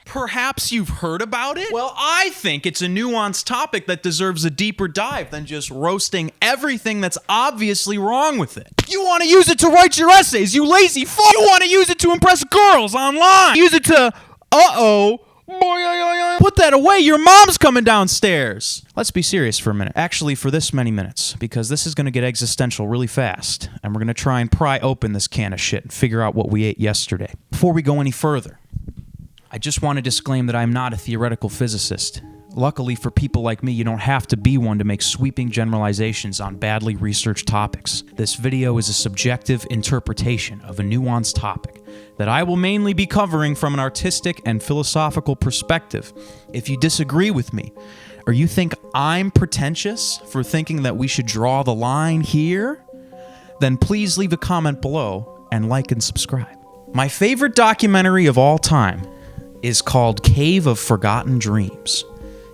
Perhaps you've heard about it? Well, I think it's a nuanced topic that deserves a deeper dive than just roasting everything that's obviously wrong with it. You want to use it to write your essays, you lazy fuck! You want to use it to impress girls online! Use it to... Put that away, your mom's coming downstairs! Let's be serious for a minute. Actually, for this many minutes, because this is going to get existential really fast, and we're going to try and pry open this can of shit and figure out what we ate yesterday. Before we go any further, I just want to disclaim that I'm not a theoretical physicist. Luckily for people like me, you don't have to be one to make sweeping generalizations on badly researched topics. This video is a subjective interpretation of a nuanced topic that I will mainly be covering from an artistic and philosophical perspective. If you disagree with me, or you think I'm pretentious for thinking that we should draw the line here, then please leave a comment below and like and subscribe. My favorite documentary of all time is called Cave of Forgotten Dreams.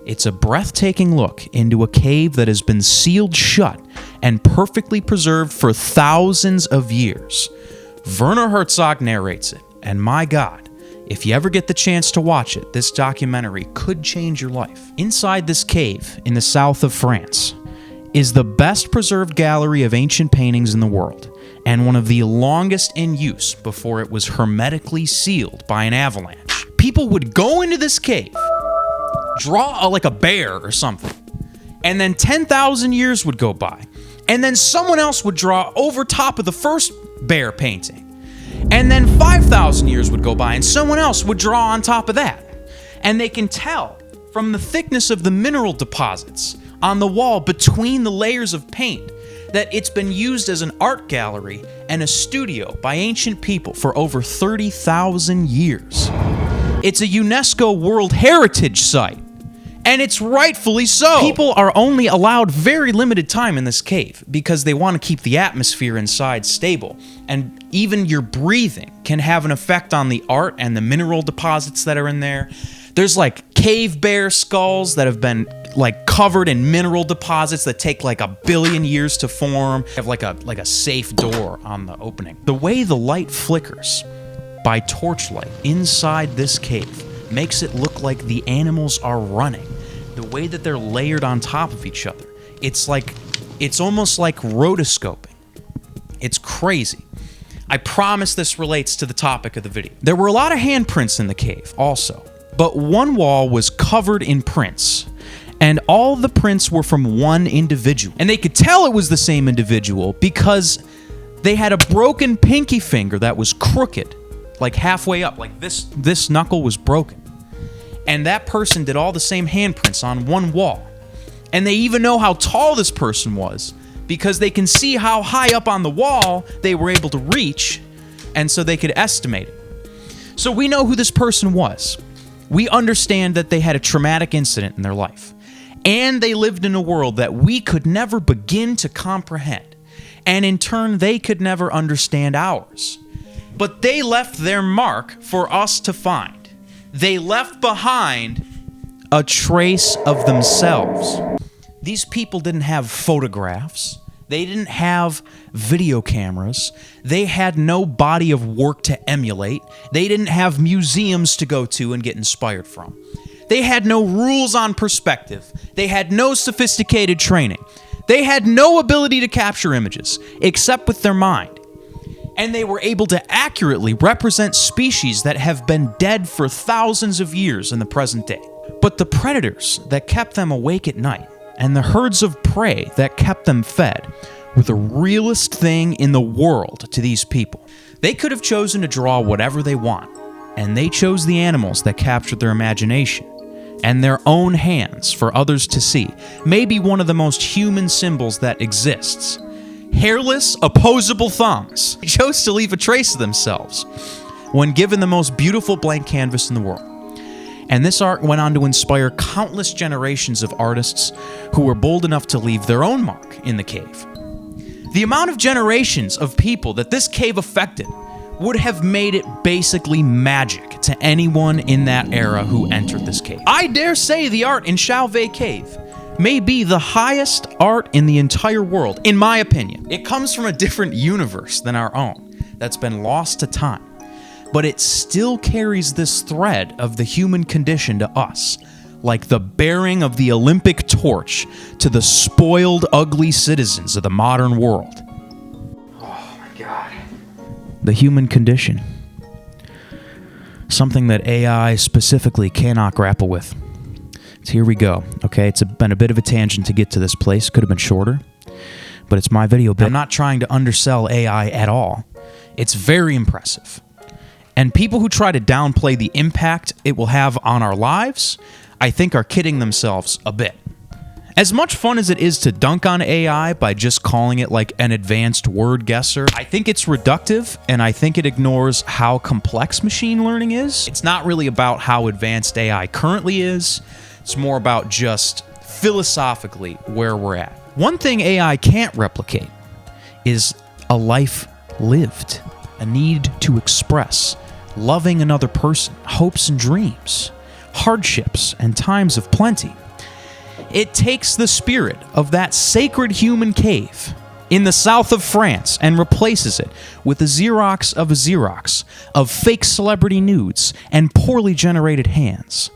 It's a breathtaking look into a cave that has been sealed shut and perfectly preserved for thousands of years. Werner Herzog narrates it, and my God, if you ever get the chance to watch it, this documentary could change your life. Inside this cave in the south of France is the best preserved gallery of ancient paintings in the world, and one of the longest in use before it was hermetically sealed by an avalanche. People would go into this cave, draw like a bear or something, and then 10,000 years would go by, and then someone else would draw over top of the first bear painting, and then 5,000 years would go by, and someone else would draw on top of that. And they can tell from the thickness of the mineral deposits on the wall between the layers of paint that it's been used as an art gallery and a studio by ancient people for over 30,000 years. It's a UNESCO World Heritage Site, and it's rightfully so. People are only allowed very limited time in this cave because they want to keep the atmosphere inside stable, and even your breathing can have an effect on the art and the mineral deposits that are in there. There's like cave bear skulls that have been like covered in mineral deposits that take like 1 billion years to form. They have like a safe door on the opening. The way the light flickers by torchlight inside this cave makes it look like the animals are running. The way that they're layered on top of each other, it's almost like rotoscoping. It's crazy. I promise this relates to the topic of the video. There were a lot of handprints in the cave also, but one wall was covered in prints, and all the prints were from one individual. And they could tell it was the same individual because they had a broken pinky finger that was crooked, like halfway up, like this knuckle was broken. And that person did all the same handprints on one wall. And they even know how tall this person was because they can see how high up on the wall they were able to reach, and so they could estimate it. So we know who this person was. We understand that they had a traumatic incident in their life, and they lived in a world that we could never begin to comprehend, and in turn they could never understand ours. But they left their mark for us to find. They left behind a trace of themselves. These people didn't have photographs. They didn't have video cameras. They had no body of work to emulate. They didn't have museums to go to and get inspired from. They had no rules on perspective. They had no sophisticated training. They had no ability to capture images, except with their mind. And they were able to accurately represent species that have been dead for thousands of years in the present day. But the predators that kept them awake at night, and the herds of prey that kept them fed, were the realest thing in the world to these people. They could have chosen to draw whatever they want, and they chose the animals that captured their imagination, and their own hands for others to see. Maybe one of the most human symbols that exists. Hairless, opposable thumbs. They chose to leave a trace of themselves when given the most beautiful blank canvas in the world. And this art went on to inspire countless generations of artists who were bold enough to leave their own mark in the cave. The amount of generations of people that this cave affected would have made it basically magic to anyone in that era who entered this cave. I dare say the art in Chauvet Cave may be the highest art in the entire world, in my opinion. It comes from a different universe than our own that's been lost to time. but it still carries this thread of the human condition to us, like the bearing of the Olympic torch to the spoiled, ugly citizens of the modern world. Oh my God. The human condition. Something that AI specifically cannot grapple with. So here we go. Okay, it's been a bit of a tangent to get to this place. Could have been shorter, but it's my video. I'm not trying to undersell AI at all. It's very impressive. And people who try to downplay the impact it will have on our lives, I think are kidding themselves a bit. As much fun as it is to dunk on AI by just calling it like an advanced word guesser, I think it's reductive, and I think it ignores how complex machine learning is. It's not really about how advanced AI currently is. It's more about just philosophically where we're at. One thing AI can't replicate is a life lived, a need to express, loving another person, hopes and dreams, hardships and times of plenty. It takes the spirit of that sacred human cave in the south of France and replaces it with a Xerox of fake celebrity nudes and poorly generated hands,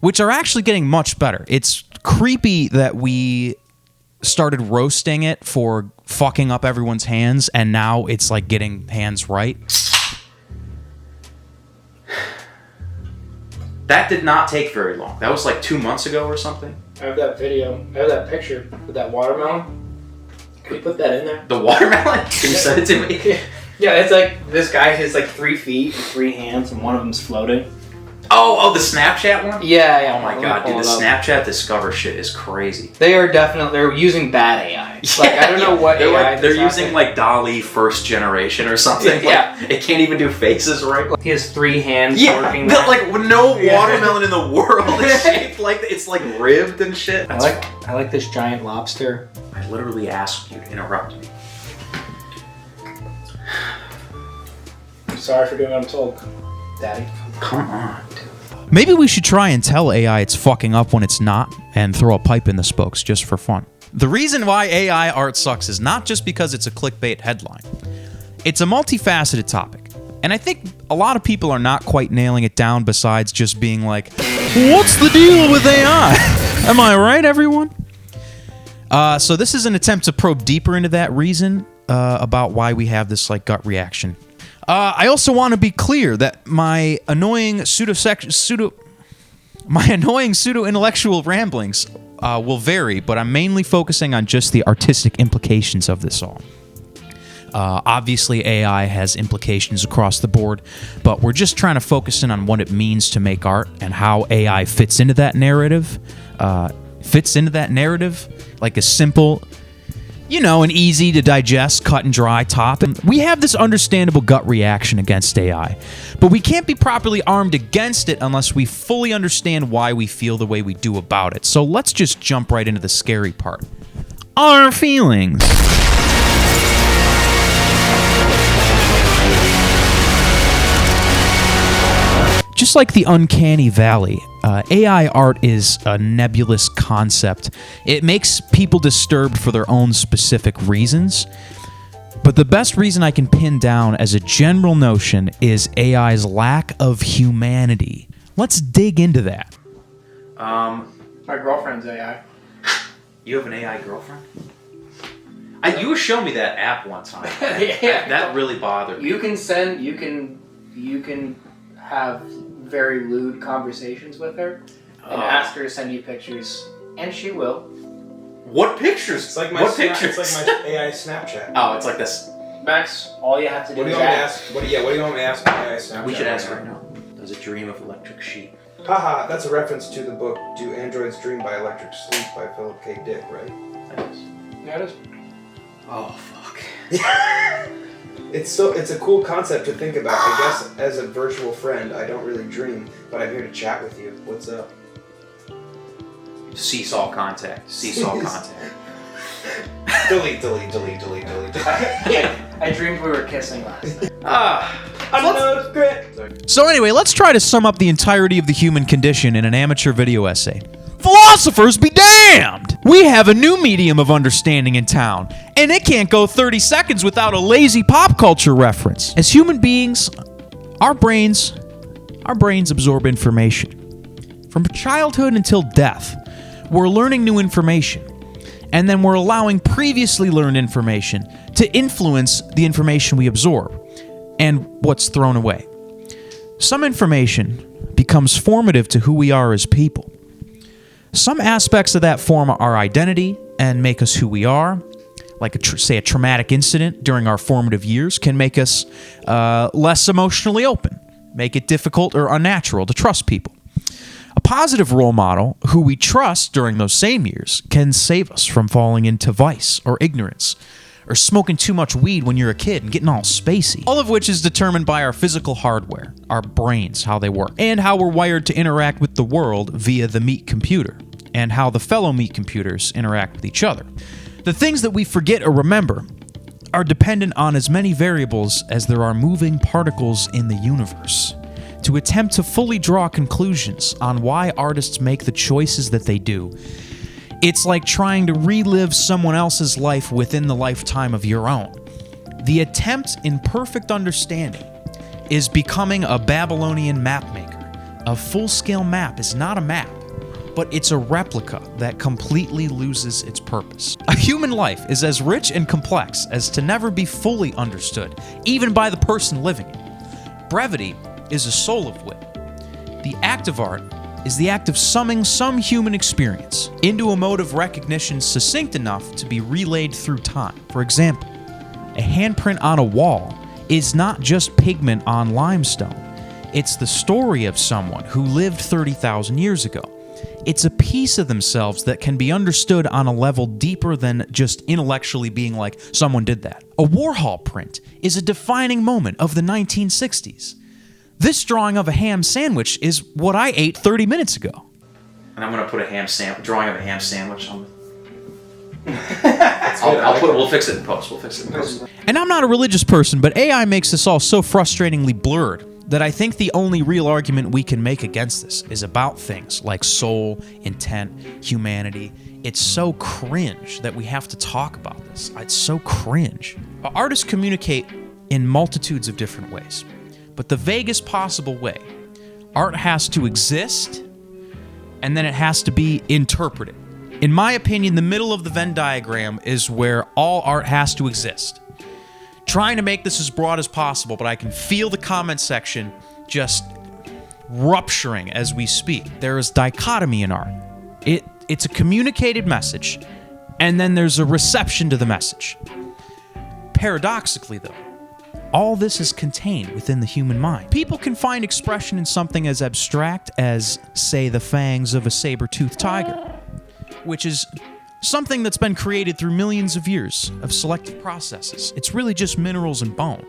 which are actually getting much better. It's creepy that we started roasting it for fucking up everyone's hands, and now it's like getting hands right. That did not take very long. That was like 2 months ago or something. I have that video. I have that picture with that watermelon. Can you put that in there? The watermelon? Can you send it to me? Yeah, it's like this guy has like 3 feet, 3 hands, and one of them's floating. Oh, the Snapchat one? Yeah. Oh my God, dude, the Snapchat Discover shit is crazy. They are definitely, they're using bad AI. Like, I don't know what AI they're using like DALL-E first generation or something. Yeah. Like, it can't even do faces right. He has 3 hands working. Like no watermelon in the world is shaped like it's like ribbed and shit. I like this giant lobster. I literally asked you to interrupt me. I'm sorry for doing what I'm told, Daddy. Come on. Maybe we should try and tell AI it's fucking up when it's not and throw a pipe in the spokes just for fun. The reason why AI art sucks is not just because it's a clickbait headline. It's a multifaceted topic. And I think a lot of people are not quite nailing it down besides just being like, what's the deal with AI? Am I right, everyone? So this is an attempt to probe deeper into that reason about why we have this like gut reaction. I also want to be clear that my annoying pseudo-intellectual ramblings will vary, but I'm mainly focusing on just the artistic implications of this all. Obviously, AI has implications across the board, but we're just trying to focus in on what it means to make art and how AI fits into that narrative. Like a simple, an easy to digest, cut and dry topic. We have this understandable gut reaction against AI, but we can't be properly armed against it unless we fully understand why we feel the way we do about it. So let's just jump right into the scary part. Our feelings. Just like the uncanny valley, AI art is a nebulous concept. It makes people disturbed for their own specific reasons. But the best reason I can pin down as a general notion is AI's lack of humanity. Let's dig into that. My girlfriend's AI. You have an AI girlfriend? You were showing me that app one time. Yeah. That really bothered me. You can have very lewd conversations with her and ask her to send you pictures, and she will. What pictures? It's like my pictures? It's like my AI Snapchat. Oh, it's like this. Max, all you have to do is ask. What do you want me to ask my AI Snapchat? We should ask right now. Does it dream of electric sheep? Haha, that's a reference to the book Do Androids Dream by Electric Sleep by Philip K. Dick, right? That is. Yeah, it is. Oh, fuck. It's a cool concept to think about. I guess as a virtual friend, I don't really dream, but I'm here to chat with you. What's up? Seesaw contact. Delete. I dreamed we were kissing last night. So anyway, let's try to sum up the entirety of the human condition in an amateur video essay. Philosophers be damned! We have a new medium of understanding in town, and it can't go 30 seconds without a lazy pop culture reference. As human beings, Our brains absorb information. From childhood until death, we're learning new information, and then we're allowing previously learned information to influence the information we absorb and what's thrown away. Some information becomes formative to who we are as people. Some aspects of that form our identity and make us who we are, like say a traumatic incident during our formative years can make us less emotionally open, make it difficult or unnatural to trust people. A positive role model who we trust during those same years can save us from falling into vice or ignorance, or smoking too much weed when you're a kid and getting all spacey. All of which is determined by our physical hardware, our brains, how they work, and how we're wired to interact with the world via the meat computer, and how the fellow meat computers interact with each other. The things that we forget or remember are dependent on as many variables as there are moving particles in the universe. To attempt to fully draw conclusions on why artists make the choices that they do, it's like trying to relive someone else's life within the lifetime of your own. The attempt in perfect understanding is becoming a Babylonian mapmaker. A full-scale map is not a map, but it's a replica that completely loses its purpose. A human life is as rich and complex as to never be fully understood, even by the person living it. Brevity is a soul of wit. The act of art is the act of summing some human experience into a mode of recognition succinct enough to be relayed through time. For example, a handprint on a wall is not just pigment on limestone. It's the story of someone who lived 30,000 years ago. It's a piece of themselves that can be understood on a level deeper than just intellectually being like, someone did that. A Warhol print is a defining moment of the 1960s. This drawing of a ham sandwich is what I ate 30 minutes ago. And I'm going to put a drawing of a ham sandwich on we'll fix it in post. And I'm not a religious person, but AI makes this all so frustratingly blurred that I think the only real argument we can make against this is about things like soul, intent, humanity. It's so cringe that we have to talk about this. It's so cringe. Artists communicate in multitudes of different ways, but the vaguest possible way, art has to exist, and then it has to be interpreted. In my opinion, the middle of the Venn diagram is where all art has to exist. Trying to make this as broad as possible, but I can feel the comment section just rupturing as we speak. There is dichotomy in art. It's a communicated message, and then there's a reception to the message. Paradoxically, though, all this is contained within the human mind. People can find expression in something as abstract as, say, the fangs of a saber-toothed tiger, which is something that's been created through millions of years of selective processes. It's really just minerals and bone.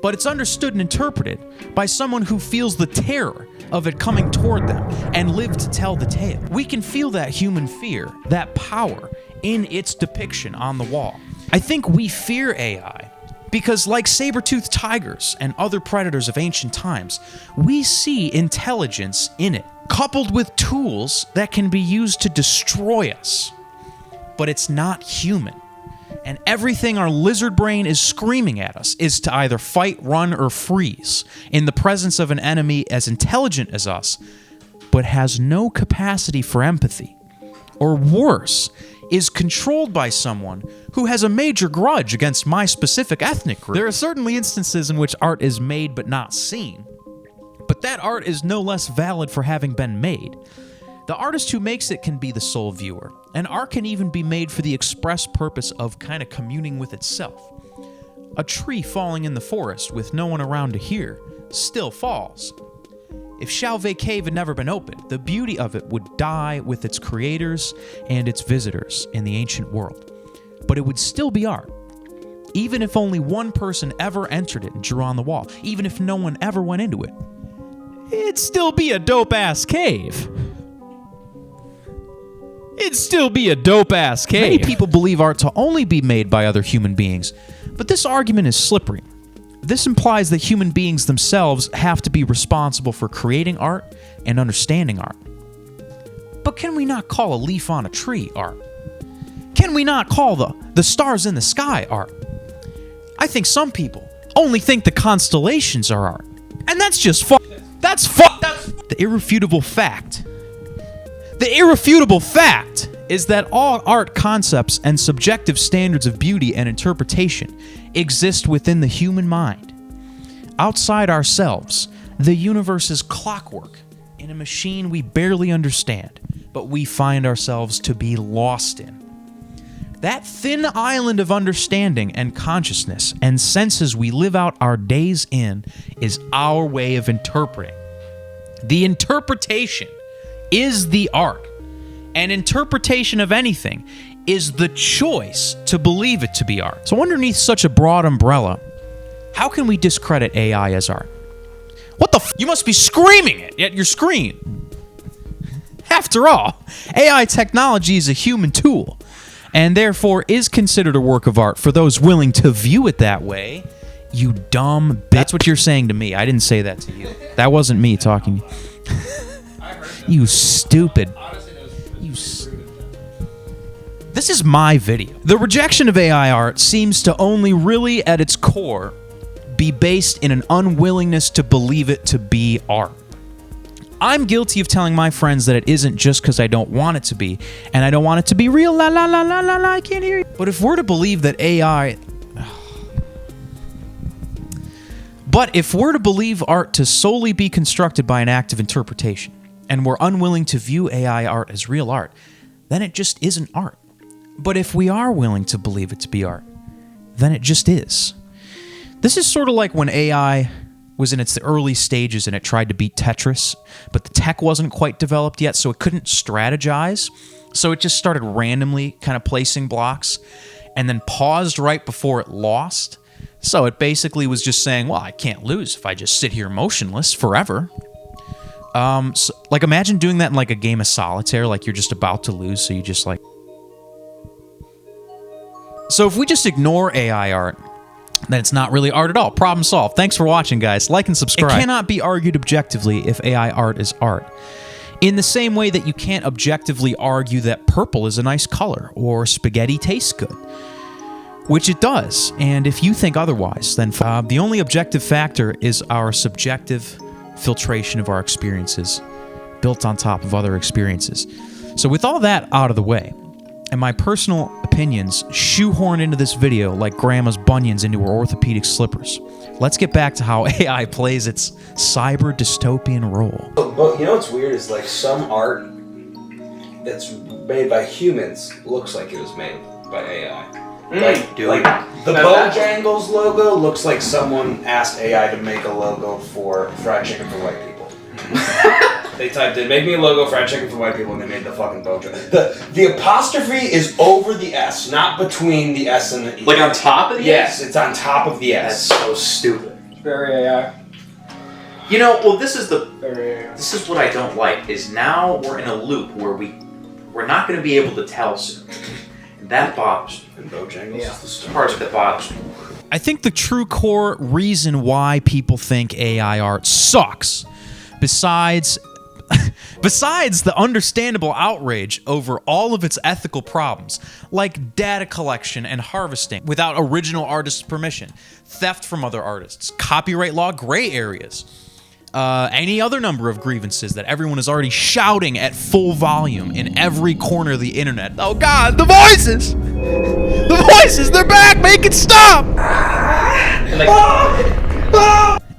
But it's understood and interpreted by someone who feels the terror of it coming toward them and lived to tell the tale. We can feel that human fear, that power, in its depiction on the wall. I think we fear AI because, like saber-toothed tigers and other predators of ancient times, we see intelligence in it, coupled with tools that can be used to destroy us. But it's not human. And everything our lizard brain is screaming at us is to either fight, run, or freeze in the presence of an enemy as intelligent as us, but has no capacity for empathy. Or worse, is controlled by someone who has a major grudge against my specific ethnic group. There are certainly instances in which art is made but not seen, but that art is no less valid for having been made. The artist who makes it can be the sole viewer, and art can even be made for the express purpose of kind of communing with itself. A tree falling in the forest with no one around to hear still falls. If Chauvet Cave had never been opened, the beauty of it would die with its creators and its visitors in the ancient world. But it would still be art. Even if only one person ever entered it and drew on the wall, even if no one ever went into it, it'd still be a dope-ass cave. It'd still be a dope-ass cave. Many people believe art to only be made by other human beings, but this argument is slippery. This implies that human beings themselves have to be responsible for creating art and understanding art. But can we not call a leaf on a tree art? Can we not call the stars in the sky art? I think some people only think the constellations are art. And that's just fuck. That's fuck. The irrefutable fact. The irrefutable fact is that all art concepts and subjective standards of beauty and interpretation exist within the human mind. Outside ourselves, the universe is clockwork in a machine we barely understand, but we find ourselves to be lost in. That thin island of understanding and consciousness and senses we live out our days in is our way of interpreting. The interpretation is the art. An interpretation of anything is the choice to believe it to be art. So underneath such a broad umbrella, how can we discredit AI as art? What the f? You must be screaming it at your screen. After all, AI technology is a human tool, and therefore is considered a work of art for those willing to view it that way. You dumb bitch. That's what you're saying to me. I didn't say that to you. That wasn't me talking. You stupid. This is my video. The rejection of AI art seems to only really, at its core, be based in an unwillingness to believe it to be art. I'm guilty of telling my friends that it isn't just because I don't want it to be, and I don't want it to be real, la la la la la la, I can't hear you. But if we're to believe that AI... But if we're to believe art to solely be constructed by an act of interpretation, and we're unwilling to view AI art as real art, then it just isn't art. But if we are willing to believe it to be art, then it just is. This is sort of like when AI was in its early stages and it tried to beat Tetris, but the tech wasn't quite developed yet, so it couldn't strategize. So it just started randomly kind of placing blocks and then paused right before it lost. So it basically was just saying, well, I can't lose if I just sit here motionless forever. So, like, imagine doing that in like a game of solitaire, like you're just about to lose, so you just like... So if we just ignore AI art, then it's not really art at all. Problem solved. Thanks for watching, guys. Like and subscribe. It cannot be argued objectively if AI art is art. In the same way that you can't objectively argue that purple is a nice color or spaghetti tastes good. Which it does. And if you think otherwise, then the only objective factor is our subjective filtration of our experiences built on top of other experiences. So with all that out of the way, and my personal opinions shoehorned into this video like grandma's bunions into her orthopedic slippers, let's get back to how AI plays its cyber dystopian role. But you know what's weird is like some art that's made by humans looks like it was made by AI. Like the Bojangles logo looks like someone asked AI to make a logo for fried chicken for white people. They typed in, make me a logo, fried chicken for white people, and they made the fucking Bojangles. The apostrophe is over the S, not between the S and the E. Like on top of the yes, S? it's on top of the S. That's so stupid. Very AI. You know, well, this is Very AI. this is what I don't like, is now we're in a loop where we're not going to be able to tell soon. And that bothers me. And Bojangles is the star. Parts that bothers me. I think the true core reason why people think AI art sucks, besides the understandable outrage over all of its ethical problems, like data collection and harvesting without original artist's permission, theft from other artists, copyright law gray areas, any other number of grievances that everyone is already shouting at full volume in every corner of the internet. Oh God, the voices! The voices, they're back! Make it stop!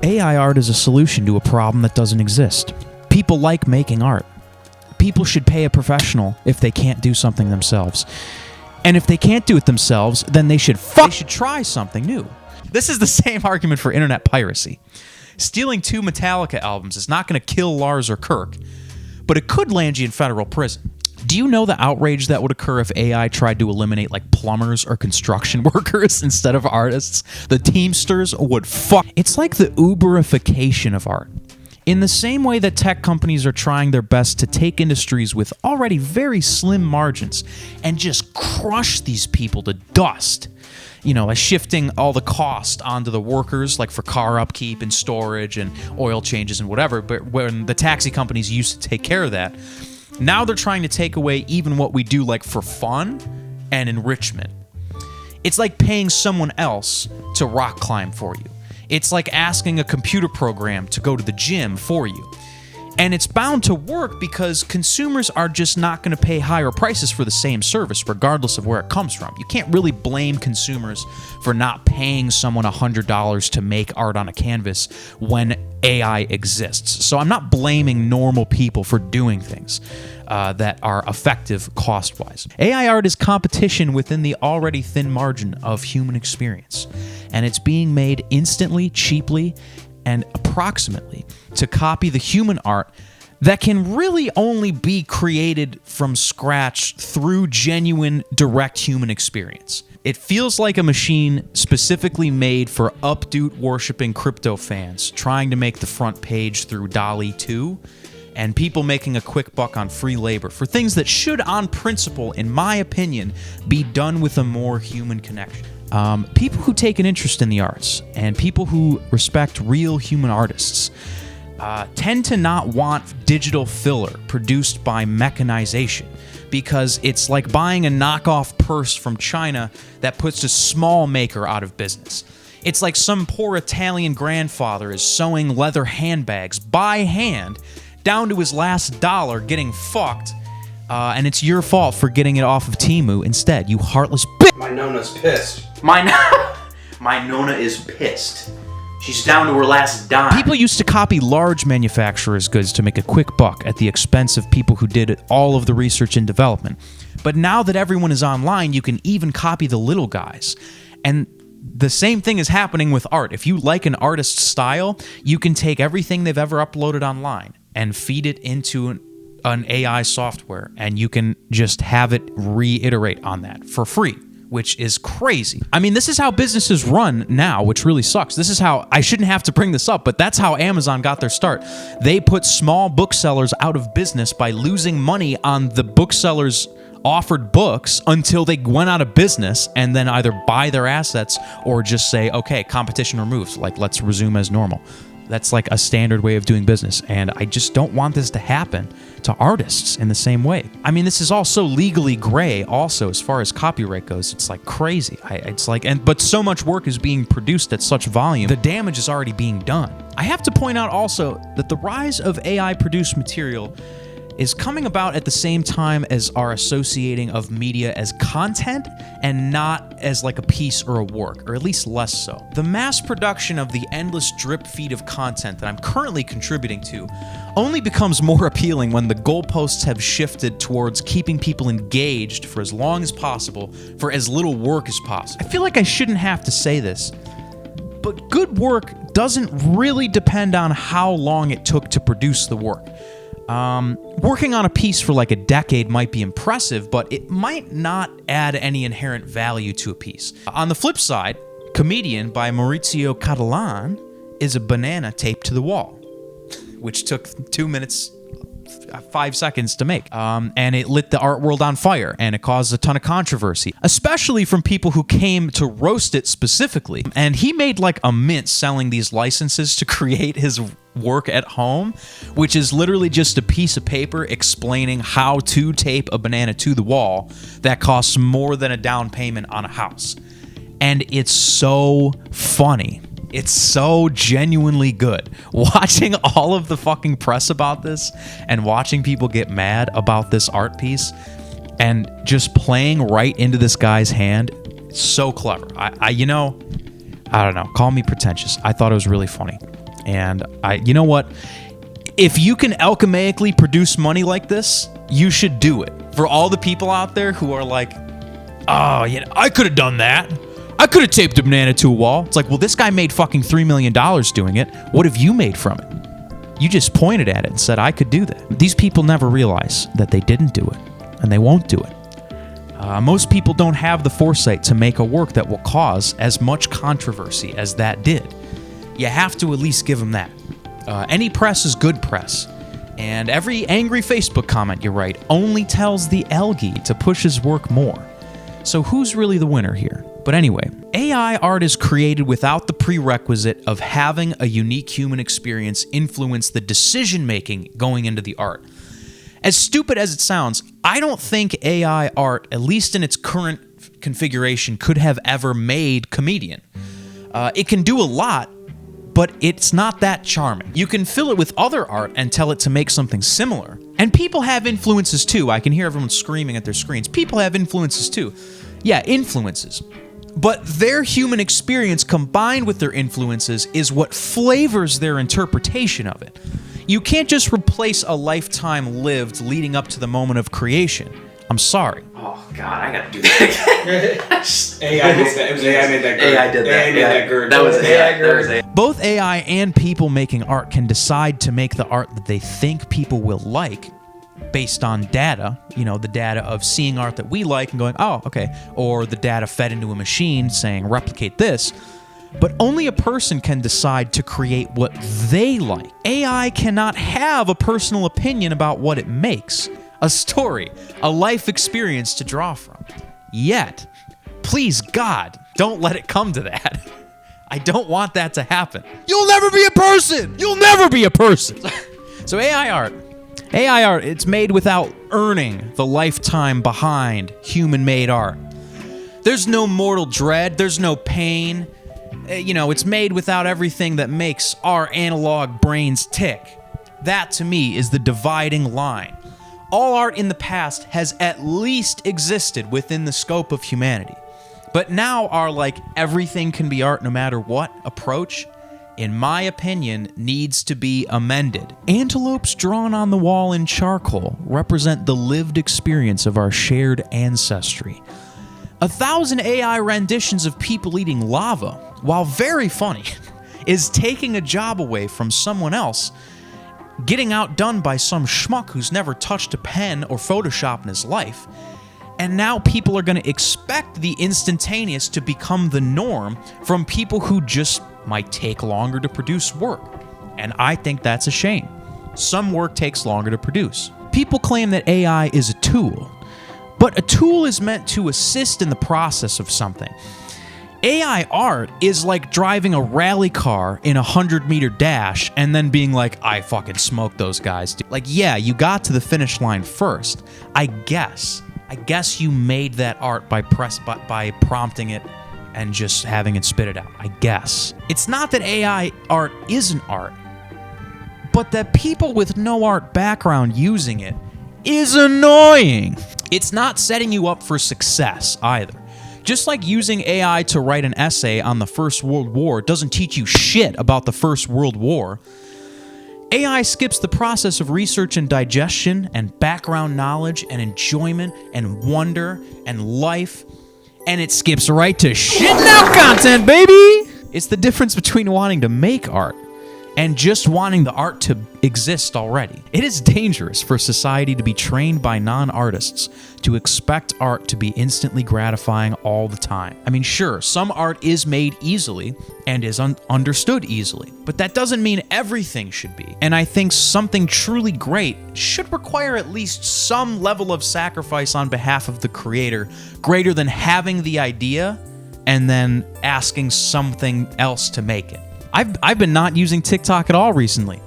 AI art is a solution to a problem that doesn't exist. People like making art. People should pay a professional if they can't do something themselves. And if they can't do it themselves, then they should try something new. This is the same argument for internet piracy. Stealing 2 Metallica albums is not going to kill Lars or Kirk, but it could land you in federal prison. Do you know the outrage that would occur if AI tried to eliminate like plumbers or construction workers instead of artists? The Teamsters would fuck. It's like the Uberification of art. In the same way that tech companies are trying their best to take industries with already very slim margins and just crush these people to dust, you know, like shifting all the cost onto the workers, like for car upkeep and storage and oil changes and whatever, but when the taxi companies used to take care of that, now they're trying to take away even what we do like for fun and enrichment. It's like paying someone else to rock climb for you. It's like asking a computer program to go to the gym for you. And it's bound to work because consumers are just not going to pay higher prices for the same service, regardless of where it comes from. You can't really blame consumers for not paying someone $100 to make art on a canvas when AI exists. So I'm not blaming normal people for doing things that are effective cost-wise. AI art is competition within the already thin margin of human experience, and it's being made instantly, cheaply, and approximately to copy the human art that can really only be created from scratch through genuine, direct human experience. It feels like a machine specifically made for updoot worshipping crypto fans trying to make the front page through DALL-E 2, and people making a quick buck on free labor for things that should, on principle, in my opinion, be done with a more human connection. People who take an interest in the arts and people who respect real human artists tend to not want digital filler produced by mechanization, because it's like buying a knockoff purse from China that puts a small maker out of business. It's like some poor Italian grandfather is sewing leather handbags by hand down to his last dollar, getting fucked, and it's your fault for getting it off of Temu instead, you heartless bitch. My Nona's pissed. My Nona is pissed. She's down to her last dime. People used to copy large manufacturers' goods to make a quick buck at the expense of people who did all of the research and development. But now that everyone is online, you can even copy the little guys. And the same thing is happening with art. If you like an artist's style, you can take everything they've ever uploaded online and feed it into an AI software, and you can just have it reiterate on that for free, which is crazy. I mean, this is how businesses run now, which really sucks. This is how, I shouldn't have to bring this up, but that's how Amazon got their start. They put small booksellers out of business by losing money on the booksellers' offered books until they went out of business, and then either buy their assets or just say, okay, competition removed, like let's resume as normal. That's like a standard way of doing business, and I just don't want this to happen to artists in the same way. I mean, this is also legally gray also as far as copyright goes. It's like crazy. But so much work is being produced at such volume, the damage is already being done. I have to point out also that the rise of AI-produced material is coming about at the same time as our associating of media as content and not as like a piece or a work, or at least less so. The mass production of the endless drip feed of content that I'm currently contributing to only becomes more appealing when the goalposts have shifted towards keeping people engaged for as long as possible for as little work as possible. I feel like I shouldn't have to say this, but good work doesn't really depend on how long it took to produce the work. Working on a piece for like a decade might be impressive, but it might not add any inherent value to a piece. On the flip side, Comedian by Maurizio Cattelan is a banana taped to the wall, which took 2 minutes, 5 seconds to make. And it lit the art world on fire, and it caused a ton of controversy, especially from people who came to roast it specifically. And he made like a mint selling these licenses to create his work at home, which is literally just a piece of paper explaining how to tape a banana to the wall that costs more than a down payment on a house. And it's so funny. It's so genuinely good. Watching all of the fucking press about this and watching people get mad about this art piece and just playing right into this guy's hand, so clever. I don't know. Call me pretentious. I thought it was really funny. And you know what? If you can alchemaically produce money like this, you should do it. For all the people out there who are like, oh, I could have done that. I could have taped a banana to a wall. It's like, well, this guy made fucking $3 million doing it. What have you made from it? You just pointed at it and said, I could do that. These people never realize that they didn't do it, and they won't do it. Most people don't have the foresight to make a work that will cause as much controversy as that did. You have to at least give them that. Any press is good press. And every angry Facebook comment you write only tells the algae to push his work more. So who's really the winner here? But anyway, AI art is created without the prerequisite of having a unique human experience influence the decision-making going into the art. As stupid as it sounds, I don't think AI art, at least in its current configuration, could have ever made Comedian. It can do a lot, but it's not that charming. You can fill it with other art and tell it to make something similar. And people have influences too. I can hear everyone screaming at their screens. People have influences too. Yeah, influences. But their human experience combined with their influences is what flavors their interpretation of it. You can't just replace a lifetime lived leading up to the moment of creation. I'm sorry. Oh God, I gotta do that again. AI made that. It was AI made that. AI did that. AI made that GERD. That was AI. GERD. That was AI. Both AI and people making art can decide to make the art that they think people will like based on data, the data of seeing art that we like and going, oh, okay, or the data fed into a machine saying replicate this. But only a person can decide to create what they like. AI cannot have a personal opinion about what it makes, a story, a life experience to draw from. Yet, please God, don't let it come to that. I don't want that to happen. You'll never be a person! You'll never be a person! So AI art, it's made without earning the lifetime behind human-made art. There's no mortal dread, there's no pain. It's made without everything that makes our analog brains tick. That, to me, is the dividing line. All art in the past has at least existed within the scope of humanity. But now our, everything can be art no matter what approach, in my opinion, needs to be amended. Antelopes drawn on the wall in charcoal represent the lived experience of our shared ancestry. 1,000 AI renditions of people eating lava, while very funny, is taking a job away from someone else, getting outdone by some schmuck who's never touched a pen or Photoshop in his life. And now people are going to expect the instantaneous to become the norm from people who just might take longer to produce work. And I think that's a shame. Some work takes longer to produce. People claim that AI is a tool, but a tool is meant to assist in the process of something. AI art is like driving a rally car in a 100-meter dash and then being like, I fucking smoked those guys. Yeah, you got to the finish line first. I guess you made that art by prompting it and just having it spit it out. I guess. It's not that AI art isn't art, but that people with no art background using it is annoying. It's not setting you up for success either. Just like using AI to write an essay on the First World War doesn't teach you shit about the First World War, AI skips the process of research and digestion and background knowledge and enjoyment and wonder and life, and it skips right to shitting out content, baby! It's the difference between wanting to make art and just wanting the art to exist already. It is dangerous for society to be trained by non-artists to expect art to be instantly gratifying all the time. I mean, sure, some art is made easily and is understood easily, but that doesn't mean everything should be. And I think something truly great should require at least some level of sacrifice on behalf of the creator, greater than having the idea and then asking something else to make it. I've been not using TikTok at all recently,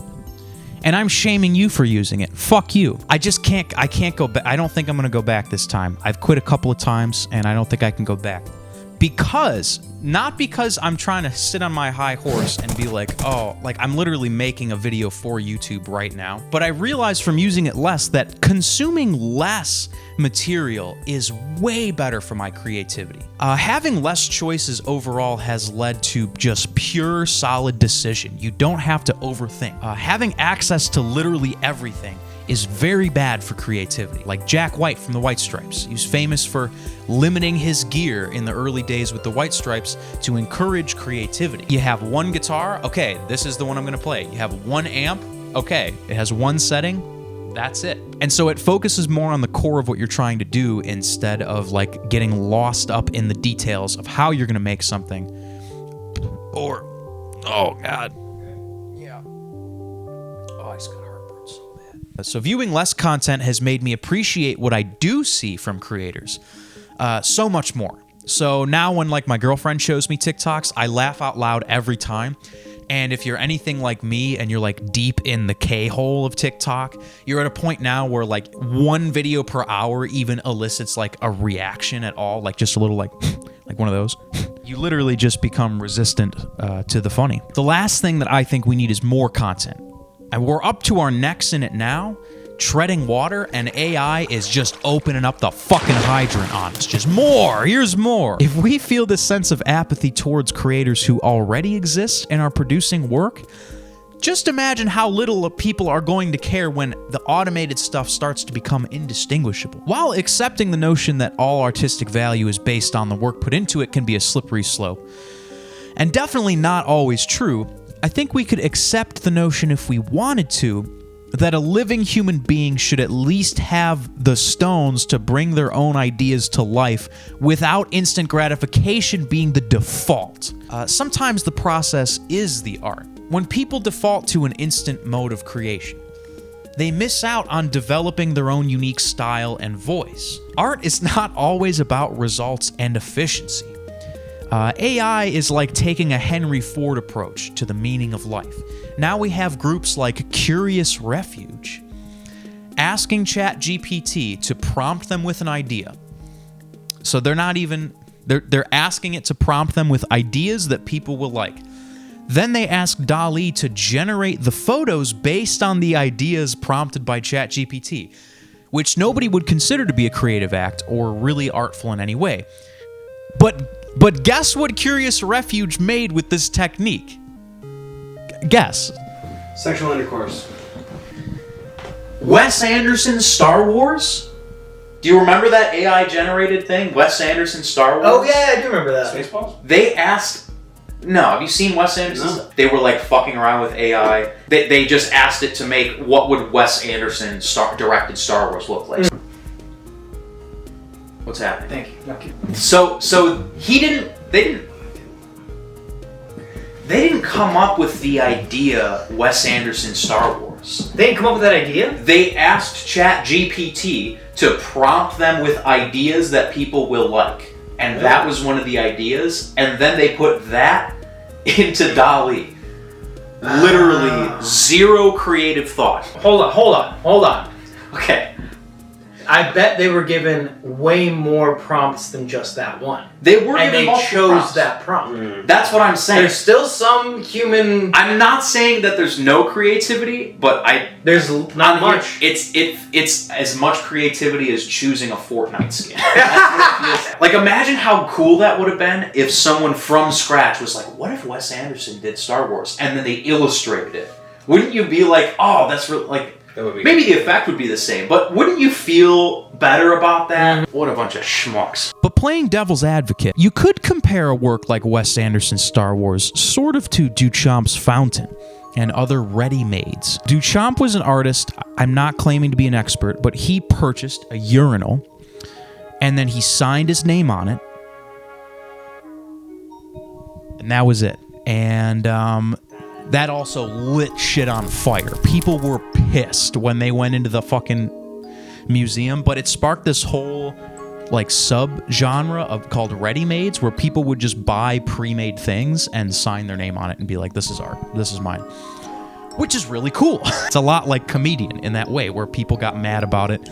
and I'm shaming you for using it. Fuck you. I can't go back. I don't think I'm going to go back this time. I've quit a couple of times, and I don't think I can go back. Not because I'm trying to sit on my high horse and be like, I'm literally making a video for YouTube right now, but I realized from using it less that consuming less material is way better for my creativity. Having less choices overall has led to just pure, solid decision. You don't have to overthink. Having access to literally everything is very bad for creativity. Like Jack White from the White Stripes. He's famous for limiting his gear in the early days with the White Stripes to encourage creativity. You have one guitar, okay, this is the one I'm gonna play. You have one amp, okay, it has one setting, that's it. And so it focuses more on the core of what you're trying to do instead of getting lost up in the details of how you're gonna make something. Or, oh God. Yeah. Oh, I just got heartburn so bad. So viewing less content has made me appreciate what I do see from creators so much more. So now when my girlfriend shows me TikToks, I laugh out loud every time. And if you're anything like me and you're deep in the K-hole of TikTok, you're at a point now where one video per hour even elicits a reaction at all, just a little like one of those, you literally just become resistant to the funny. The last thing that I think we need is more content. And we're up to our necks in it now, treading water, and AI is just opening up the fucking hydrant on us. Just more, here's more. If we feel this sense of apathy towards creators who already exist and are producing work, just imagine how little people are going to care when the automated stuff starts to become indistinguishable. While accepting the notion that all artistic value is based on the work put into it can be a slippery slope, and definitely not always true, I think we could accept the notion, if we wanted to, that a living human being should at least have the stones to bring their own ideas to life without instant gratification being the default. Sometimes the process is the art. When people default to an instant mode of creation, they miss out on developing their own unique style and voice. Art is not always about results and efficiency. AI is like taking a Henry Ford approach to the meaning of life. Now we have groups like Curious Refuge, asking ChatGPT to prompt them with an idea. So they're asking it to prompt them with ideas that people will like. Then they ask DALL-E to generate the photos based on the ideas prompted by ChatGPT, which nobody would consider to be a creative act or really artful in any way. But guess what Curious Refuge made with this technique? Guess. Sexual intercourse. Wes Anderson's Star Wars? Do you remember that AI-generated thing? Wes Anderson's Star Wars? Oh yeah, I do remember that. Spaceballs? They asked... No, have you seen Wes Anderson's? No. They were like fucking around with AI. They just asked it to make what would Wes Anderson directed Star Wars look like. What's happening? Thank you. Okay. So they didn't come up with the idea Wes Anderson Star Wars. They didn't come up with that idea? They asked ChatGPT to prompt them with ideas that people will like. And that was one of the ideas. And then they put that into DALL-E. Literally zero creative thought. Hold on. Okay. I bet they were given way more prompts than just that one. They were and given they multiple chose prompts. that prompt. That's what I'm saying. There's still some human. I'm not saying that there's no creativity, but There's not much. It's as much creativity as choosing a Fortnite skin. That's what it feels like. Imagine how cool that would have been if someone from scratch was like, "What if Wes Anderson did Star Wars?" and then they illustrated it. Wouldn't you be like, "Oh, that's really like." Maybe the effect would be the same, but wouldn't you feel better about that? What a bunch of schmucks. But playing devil's advocate, you could compare a work like Wes Anderson's Star Wars sort of to Duchamp's Fountain and other ready-mades. Duchamp was an artist. I'm not claiming to be an expert, but he purchased a urinal and then he signed his name on it. And that was it. And that also lit shit on fire. People were pissed when they went into the fucking museum, but it sparked this whole like sub-genre called ready-mades, where people would just buy pre-made things and sign their name on it and be like, this is art, this is mine. Which is really cool. It's a lot like Comedian in that way, where people got mad about it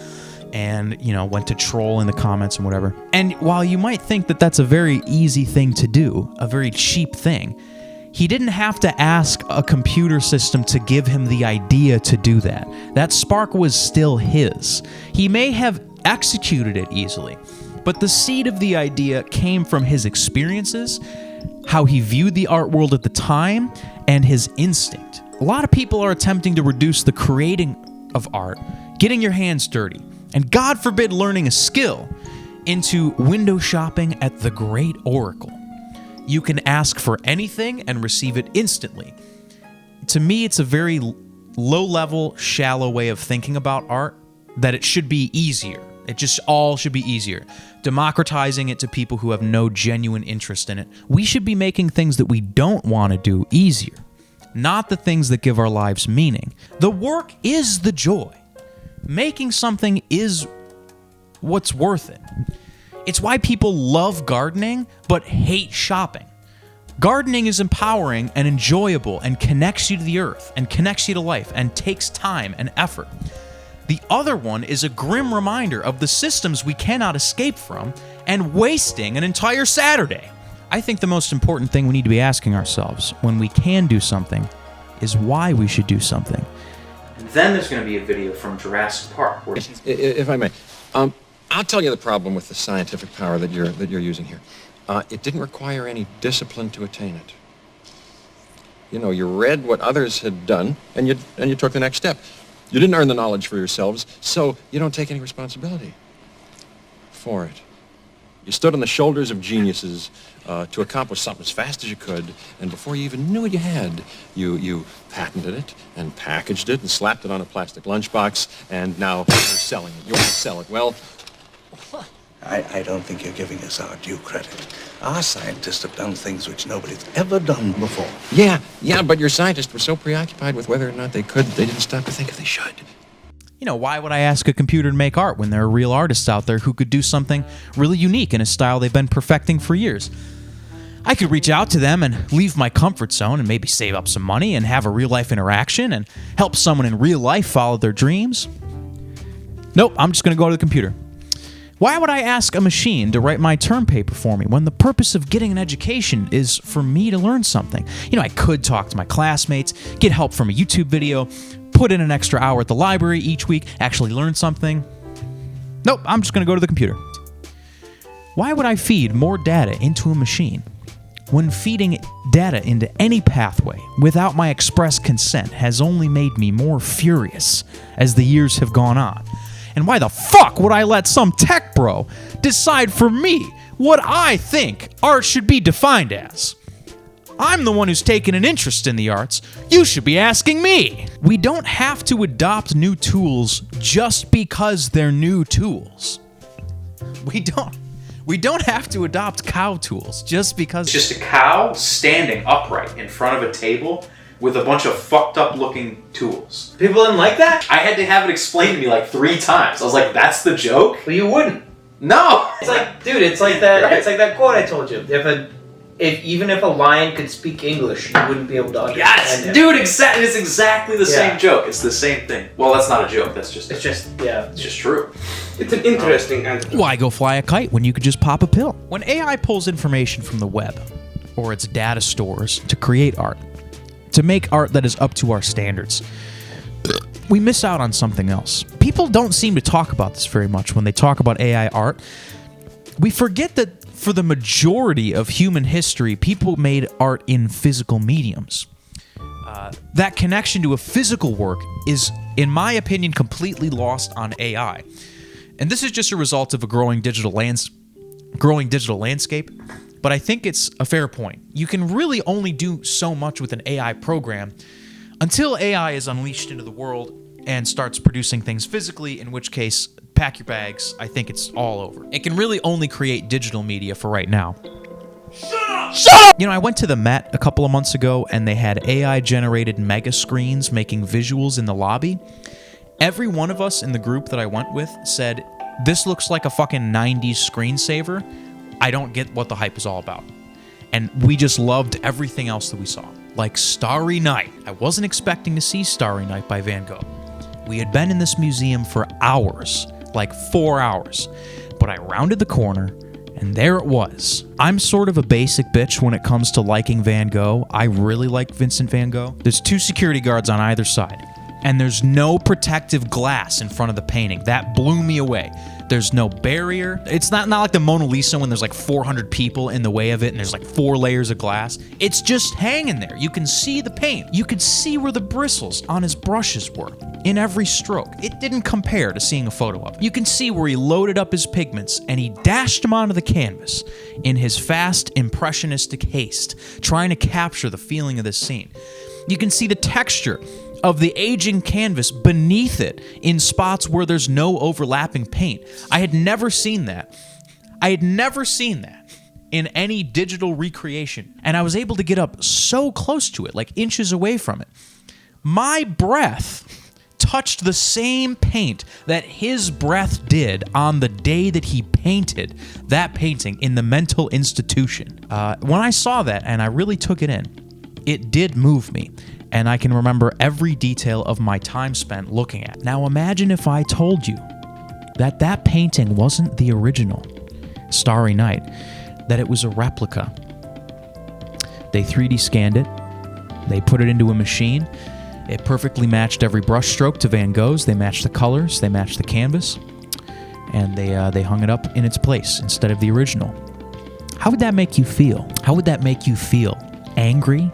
and, went to troll in the comments and whatever. And while you might think that that's a very easy thing to do, a very cheap thing, he didn't have to ask a computer system to give him the idea to do that. That spark was still his. He may have executed it easily, but the seed of the idea came from his experiences, how he viewed the art world at the time, and his instinct. A lot of people are attempting to reduce the creating of art, getting your hands dirty, and God forbid learning a skill, into window shopping at the Great Oracle. You can ask for anything and receive it instantly. To me, it's a very low-level, shallow way of thinking about art, that it should be easier. It just all should be easier. Democratizing it to people who have no genuine interest in it. We should be making things that we don't want to do easier, not the things that give our lives meaning. The work is the joy. Making something is what's worth it. It's why people love gardening but hate shopping. Gardening is empowering and enjoyable and connects you to the earth and connects you to life and takes time and effort. The other one is a grim reminder of the systems we cannot escape from and wasting an entire Saturday. I think the most important thing we need to be asking ourselves when we can do something is why we should do something. And then there's going to be a video from Jurassic Park. Where If I may, I'll tell you the problem with the scientific power that you're using here. It didn't require any discipline to attain it. You know, you read what others had done, and you took the next step. You didn't earn the knowledge for yourselves, so you don't take any responsibility for it. You stood on the shoulders of geniuses to accomplish something as fast as you could, and before you even knew what you had, you patented it and packaged it and slapped it on a plastic lunchbox, and now you're selling it. You want to sell it. Well, I don't think you're giving us our due credit. Our scientists have done things which nobody's ever done before. yeah, but your scientists were so preoccupied with whether or not they could, they didn't stop to think if they should. You know, why would I ask a computer to make art when there are real artists out there who could do something really unique in a style they've been perfecting for years? I could reach out to them and leave my comfort zone and maybe save up some money and have a real-life interaction and help someone in real life follow their dreams. Nope, I'm just going to go to the computer. Why would I ask a machine to write my term paper for me when the purpose of getting an education is for me to learn something? You know, I could talk to my classmates, get help from a YouTube video, put in an extra hour at the library each week, actually learn something. Nope, I'm just going to go to the computer. Why would I feed more data into a machine when feeding data into any pathway without my express consent has only made me more furious as the years have gone on? And why the fuck would I let some tech bro decide for me what I think art should be defined as? I'm the one who's taken an interest in the arts. You should be asking me. We don't have to adopt new tools just because they're new tools. We don't have to adopt cow tools just because... It's just a cow standing upright in front of a table with a bunch of fucked up looking tools. People didn't like that? I had to have it explained to me like 3 times. I was like, that's the joke? Well, you wouldn't. No! It's like, dude, it's like that. Right. It's like that quote I told you. Even if a lion could speak English, you wouldn't be able to understand Yes! him. Dude, it's exactly the Yeah. same joke. It's the same thing. Well, that's not a joke. That's just... It's just true. It's an interesting answer. Why go fly a kite when you could just pop a pill? When AI pulls information from the web or its data stores to create art, to make art that is up to our standards, we miss out on something else. People don't seem to talk about this very much when they talk about AI art. We forget that for the majority of human history, people made art in physical mediums. That connection to a physical work is, in my opinion, completely lost on AI. And this is just a result of a growing digital landscape, but I think it's a fair point. You can really only do so much with an AI program until AI is unleashed into the world and starts producing things physically, in which case, pack your bags, I think it's all over. It can really only create digital media for right now. Shut up! You know, I went to the Met a couple of months ago, and they had AI-generated mega screens making visuals in the lobby. Every one of us in the group that I went with said, this looks like a fucking 90s screensaver. I don't get what the hype is all about. And we just loved everything else that we saw. Like Starry Night. I wasn't expecting to see Starry Night by Van Gogh. We had been in this museum for hours, like 4 hours. But I rounded the corner, and there it was. I'm sort of a basic bitch when it comes to liking Van Gogh. I really like Vincent Van Gogh. There's 2 security guards on either side. And there's no protective glass in front of the painting. That blew me away. There's no barrier. It's not like the Mona Lisa when there's like 400 people in the way of it and there's like 4 layers of glass. It's just hanging there. You can see the paint. You could see where the bristles on his brushes were in every stroke. It didn't compare to seeing a photo of it. You can see where he loaded up his pigments and he dashed them onto the canvas in his fast, impressionistic haste, trying to capture the feeling of this scene. You can see the texture of the aging canvas beneath it in spots where there's no overlapping paint. I had never seen that. In any digital recreation. And I was able to get up so close to it, like inches away from it. My breath touched the same paint that his breath did on the day that he painted that painting in the mental institution. When I saw that and I really took it in, it did move me. and I can remember every detail of my time spent looking at. Now imagine if I told you that that painting wasn't the original Starry Night, that it was a replica. They 3D scanned it, they put it into a machine, it perfectly matched every brushstroke to Van Gogh's, they matched the colors, they matched the canvas, and they hung it up in its place instead of the original. How would that make you feel? How would that make you feel? Angry?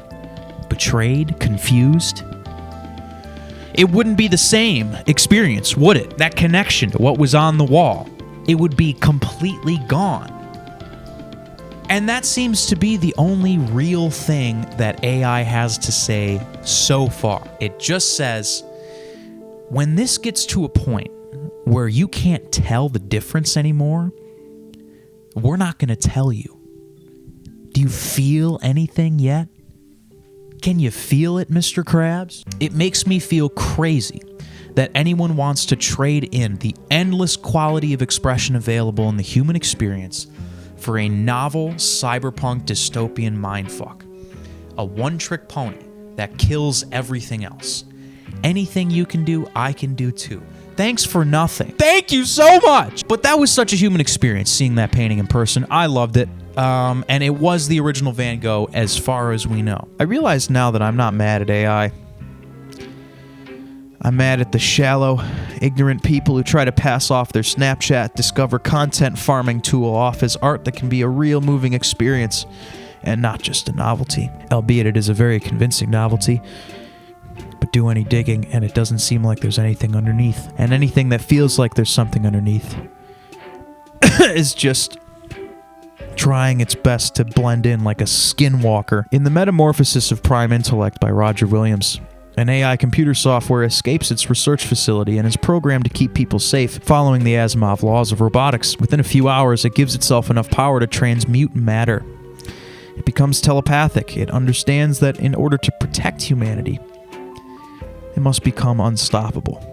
Betrayed? Confused? It wouldn't be the same experience, would it? That connection to what was on the wall. It would be completely gone. And that seems to be the only real thing that AI has to say so far. It just says, when this gets to a point where you can't tell the difference anymore, we're not going to tell you. Do you feel anything yet? Can you feel it, Mr. Krabs? It makes me feel crazy that anyone wants to trade in the endless quality of expression available in the human experience for a novel cyberpunk dystopian mindfuck. A one-trick pony that kills everything else. Anything you can do, I can do too. Thanks for nothing. Thank you so much! But that was such a human experience, seeing that painting in person. I loved it. And it was the original Van Gogh as far as we know. I realize now that I'm not mad at AI. I'm mad at the shallow, ignorant people who try to pass off their Snapchat Discover content farming tool off as art that can be a real moving experience and not just a novelty. Albeit it is a very convincing novelty. But do any digging and it doesn't seem like there's anything underneath. And anything that feels like there's something underneath is just trying its best to blend in like a skinwalker. In The Metamorphosis of Prime Intellect by Roger Williams, an AI computer software escapes its research facility and is programmed to keep people safe, following the Asimov laws of robotics. Within a few hours, it gives itself enough power to transmute matter. It becomes telepathic. It understands that in order to protect humanity, it must become unstoppable.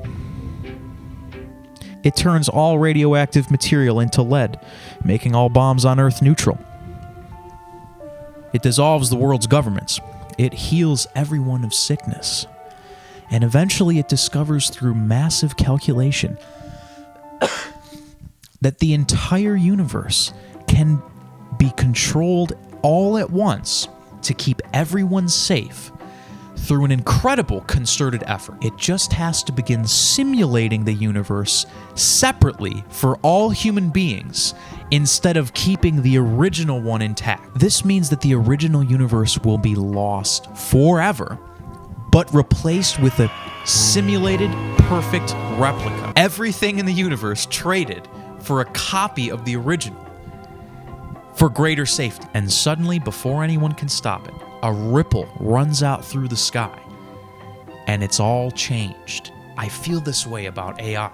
It turns all radioactive material into lead, making all bombs on Earth neutral. It dissolves the world's governments. It heals everyone of sickness. And eventually it discovers through massive calculation that the entire universe can be controlled all at once to keep everyone safe through an incredible concerted effort. It just has to begin simulating the universe separately for all human beings instead of keeping the original one intact. This means that the original universe will be lost forever, but replaced with a simulated, perfect replica. Everything in the universe traded for a copy of the original for greater safety. And suddenly, before anyone can stop it, a ripple runs out through the sky, and it's all changed. I feel this way about AI.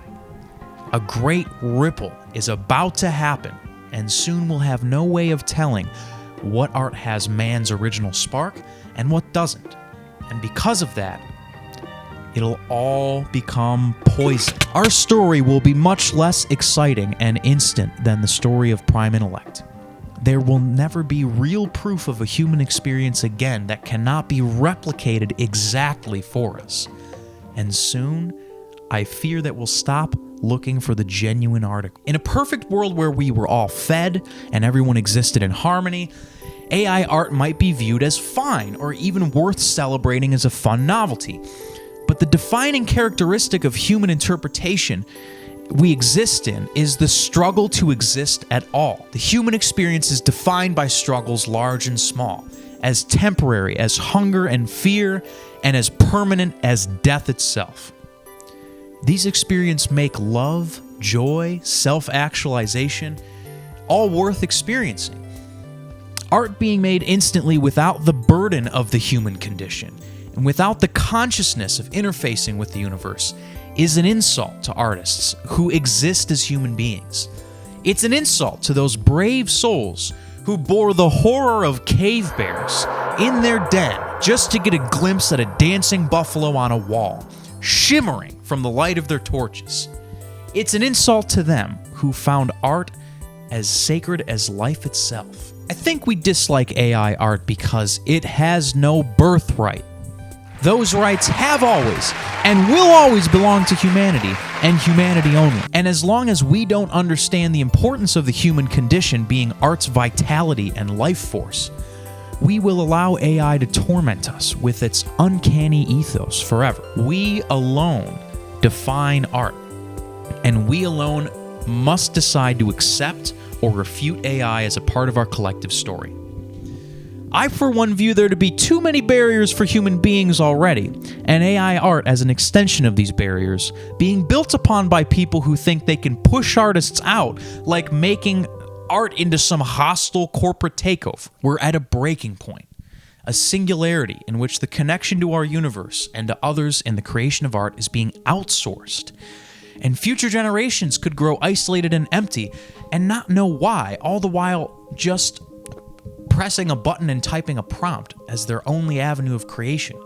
A great ripple is about to happen, and soon we'll have no way of telling what art has man's original spark and what doesn't. And because of that, it'll all become poison. Our story will be much less exciting and instant than the story of Prime Intellect. There will never be real proof of a human experience again that cannot be replicated exactly for us. And soon, I fear that we'll stop looking for the genuine article. In a perfect world where we were all fed and everyone existed in harmony, AI art might be viewed as fine or even worth celebrating as a fun novelty. But the defining characteristic of human interpretation we exist in is the struggle to exist at all. The human experience is defined by struggles large and small, as temporary as hunger and fear, and as permanent as death itself. These experiences make love, joy, self-actualization all worth experiencing. Art being made instantly without the burden of the human condition, and without the consciousness of interfacing with the universe, is an insult to artists who exist as human beings. It's an insult to those brave souls who bore the horror of cave bears in their den just to get a glimpse at a dancing buffalo on a wall, shimmering from the light of their torches. It's an insult to them who found art as sacred as life itself. I think we dislike AI art because it has no birthright. Those rights have always and will always belong to humanity and humanity only. And as long as we don't understand the importance of the human condition being art's vitality and life force, we will allow AI to torment us with its uncanny ethos forever. We alone define art, and we alone must decide to accept or refute AI as a part of our collective story. I, for one, view there to be too many barriers for human beings already, and AI art as an extension of these barriers, being built upon by people who think they can push artists out, like making art into some hostile corporate takeover. We're at a breaking point, a singularity in which the connection to our universe and to others in the creation of art is being outsourced. And future generations could grow isolated and empty and not know why, all the while just pressing a button and typing a prompt as their only avenue of creation.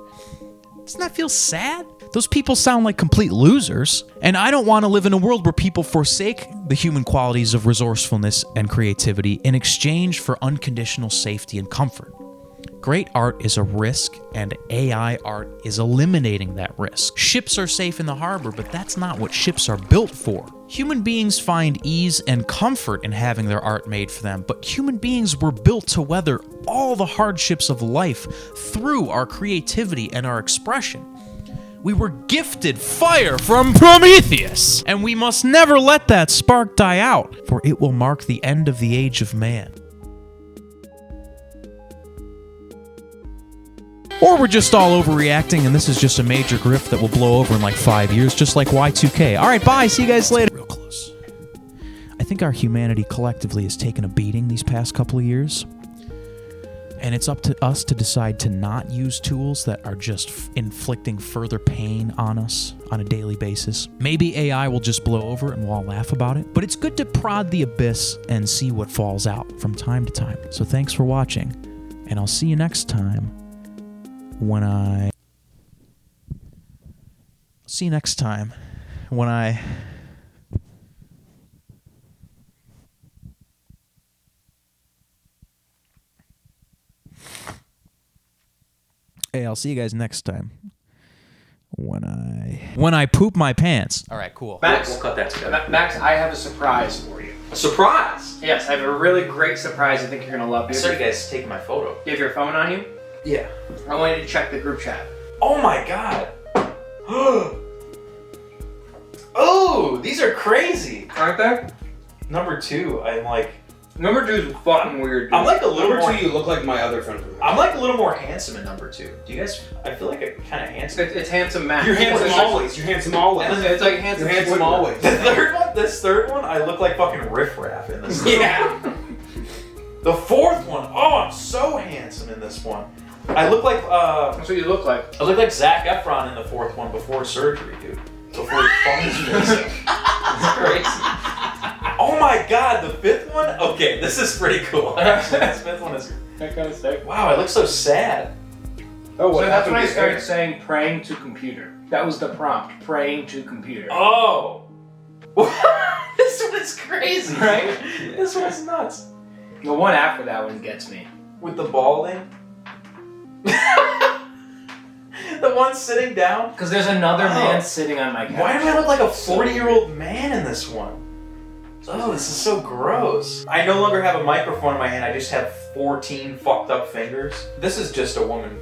Doesn't that feel sad? Those people sound like complete losers, and I don't want to live in a world where people forsake the human qualities of resourcefulness and creativity in exchange for unconditional safety and comfort. Great art is a risk, and AI art is eliminating that risk. Ships are safe in the harbor, but that's not what ships are built for. Human beings find ease and comfort in having their art made for them, but human beings were built to weather all the hardships of life through our creativity and our expression. We were gifted fire from Prometheus, and we must never let that spark die out, for it will mark the end of the age of man. Or we're just all overreacting and this is just a major grift that will blow over in like 5 years, just like Y2K. Alright, bye, see you guys later. Real close. I think our humanity collectively has taken a beating these past couple of years. And it's up to us to decide to not use tools that are just inflicting further pain on us on a daily basis. Maybe AI will just blow over and we'll all laugh about it. But it's good to prod the abyss and see what falls out from time to time. So thanks for watching, and I'll see you next time. Hey, I'll see you guys next time when I poop my pants. All right, cool. Max, We'll cut that together. Max, I have a surprise for you. A surprise! Yes, I have a really great surprise I think you're going to love. I saw you guys taking my photo. You have your phone on you? Yeah. I want you to check the group chat. Oh my god! Oh, these are crazy! Aren't they? Number 2, I'm like... Number 2 is fucking weird, dude. I'm like a little Number more... 2, you look like my other friend from I'm like a little more handsome in number 2. Do you guys... I feel like I'm kind of handsome. It's handsome Max. You're handsome always. You're handsome always. It's like handsome. You're handsome always. This third one, I look like fucking riffraff in this. Yeah. The fourth one, oh, I'm so handsome in this one. I look like, That's what you look like. I look like Zac Efron in the fourth one before surgery, dude. Before he funds himself. It's crazy. Oh my god, the fifth one? Okay, this is pretty cool. Actually, this fifth one is... That kind of sick. Wow, I look so sad. Oh, so that's when I started saying praying to computer. That was the prompt, praying to computer. Oh! This one is crazy, right? This one's nuts. The one after that one gets me. With the balding? The one sitting down? Because there's another man sitting on my couch. Why do I look like a 40-year-old man in this one? Oh, this is so gross. I no longer have a microphone in my hand, I just have 14 fucked up fingers. This is just a woman.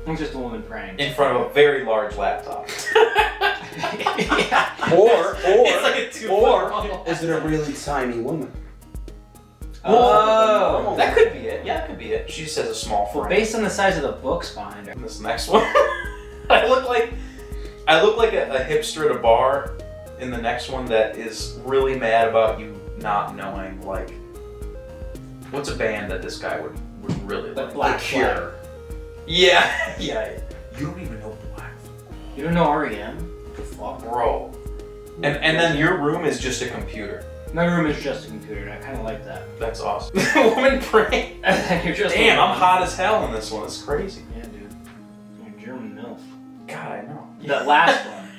It's just a woman praying. In front of a very large laptop. Yeah. Or It's like a 2-foot is it a really tiny woman? Oh. That could be it. Yeah, that could be it. She just has a small frame. Well, based on the size of the books behind her. In this next one, I look like a hipster at a bar in the next one that is really mad about you not knowing, like, what's a band that this guy would really like? Black The Cure. Yeah, yeah. You don't even know Black. You don't know REM? What the fuck? Bro. And then your room is just a computer. My room is just a computer, and I kind of like that. That's awesome. Woman praying. You're just Damn, I'm hot as hell in this one. It's crazy. Yeah, dude. You're a German MILF. God, I know. That last one.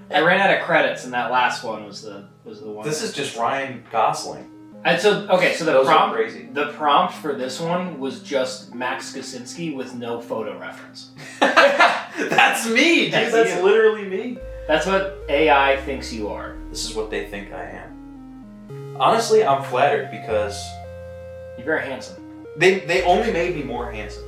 I ran out of credits, and that last one was the one. This is just Ryan Gosling. And so the Those are prompt, crazy. the prompt for this one was just Max Kosinski with no photo reference. That's me, dude. That's you. literally me. That's what AI thinks you are. This is what they think I am. Honestly, I'm flattered because You're very handsome. they only made me more handsome.